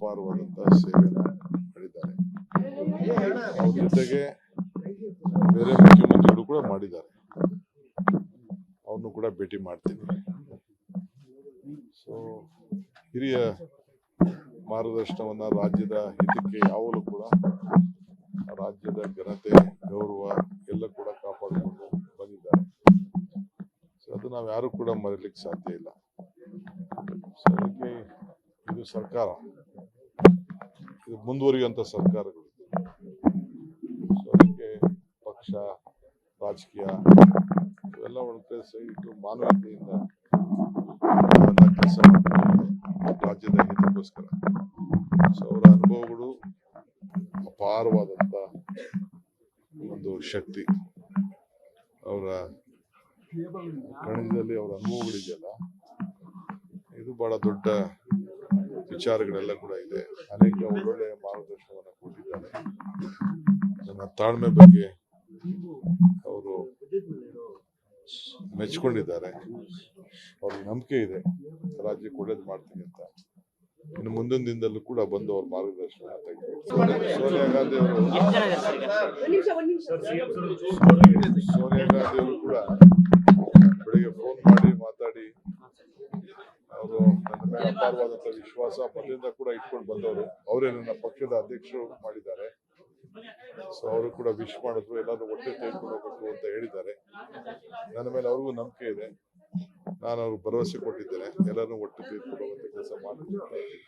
ಅಪಾರವಾದಂತಹ ಸೇವೆಯನ್ನು ಮಾಡಿದ್ದಾರೆ. ಅವ್ರ ಜೊತೆಗೆ ಬೇರೆ ಮುಖ್ಯಮಂತ್ರಿಗಳು ಕೂಡ ಮಾಡಿದ್ದಾರೆ. ಅವ್ರನ್ನು ಕೂಡ ಭೇಟಿ ಮಾಡ್ತೀನಿ. ಸೊ ಹಿರಿಯ ಮಾರ್ಗದರ್ಶನವನ್ನ ರಾಜ್ಯದ ಹಿತಕ್ಕೆ ಯಾವಾಗಲೂ ಕೂಡ ರಾಜ್ಯದ ಘನತೆ ಗೌರವ ಎಲ್ಲ ಕೂಡ ಕಾಪಾಡಿಕೊಂಡು ಬಂದಿದ್ದಾರೆ. ಸೊ ಅದು ನಾವು ಯಾರು ಕೂಡ ಮರೀಲಿಕ್ಕೆ ಸಾಧ್ಯ ಇಲ್ಲ. ಸೊ ಅದಕ್ಕೆ ಇದು ಸರ್ಕಾರ, ಇದು ಮುಂದುವರಿಯುವಂತ ಸರ್ಕಾರಗಳು. ಸೊ ಅದಕ್ಕೆ ಪಕ್ಷ ರಾಜಕೀಯ ಇವೆಲ್ಲ ಒಳಗೆ ಸಹಿತ ಮಾನವೀಯತೆಯಿಂದ ಕೆಲಸ ಮಾಡ್ತಾರೆ ರಾಜ್ಯದ ಹಿತಕ್ಕೋಸ್ಕರ. ಸೊ ಅವರ ಅನುಭವಗಳು ಅಪಾರವಾದಂತ ಒಂದು ಶಕ್ತಿ. ಅವರ ಕಣಜದಲ್ಲಿ ಅವರ ಅನುಭವಗಳಿದೆಯಲ್ಲ, ಇದು ಬಹಳ ದೊಡ್ಡ ವಿಚಾರಗಳೆಲ್ಲ ಕೂಡ ಇದೆ. ಅನೇಕ ಒಳ್ಳೊಳ್ಳೆಯ ಮಾರ್ಗದರ್ಶನವನ್ನು ಕೊಟ್ಟಿದ್ದಾರೆ. ನನ್ನ ತಾಳ್ಮೆ ಬಗ್ಗೆ ಅವರು ಮೆಚ್ಕೊಂಡಿದ್ದಾರೆ. ಅವ್ರಿಗೆ ನಂಬಿಕೆ ಇದೆ ರಾಜ್ಯಕ್ಕೆ ಒಳ್ಳೇದು ಮಾಡ್ತೀನಿ ಅಂತ. ಇನ್ನು ಮುಂದಿನ ದಿನದಲ್ಲೂ ಕೂಡ ಬಂದು ಅವ್ರ ಮಾರ್ಗದರ್ಶನ ಸೋನಿಯಾ ಗಾಂಧಿ ಅವರು ಕೂಡ ಬೆಳಿಗ್ಗೆ ಫೋನ್ ಮಾಡಿ ಮಾತಾಡಿ ಅವರು ನನ್ನ ಮೇಲೆ ಅಪಾರವಾದಂತ ವಿಶ್ವಾಸ ಮೊದಲಿಂದ ಕೂಡ ಇಟ್ಕೊಂಡು ಬಂದವರು. ಅವರೇ ನನ್ನ ಪಕ್ಷದ ಅಧ್ಯಕ್ಷರು ಮಾಡಿದ್ದಾರೆ. ಸೊ ಅವರು ಕೂಡ ವಿಶ್ ಮಾಡಿದ್ರು, ಎಲ್ಲರೂ ಒಟ್ಟೆ ತೆಗೆದುಕೊಂಡು ಹೋಗ್ಬೇಕು ಅಂತ ಹೇಳಿದ್ದಾರೆ. ನನ್ನ ಮೇಲೆ ಅವ್ರಿಗೂ ನಂಬಿಕೆ ಇದೆ. ನಾನು ಅವ್ರಿಗೆ ಭರವಸೆ ಕೊಟ್ಟಿದ್ದೇನೆ, ಎಲ್ಲರೂ ಒಟ್ಟು ತೆಗೆದುಕೊಂಡು ಹೋಗುವಂತ ಕೆಲಸ ಮಾಡ್ತೀನಿ.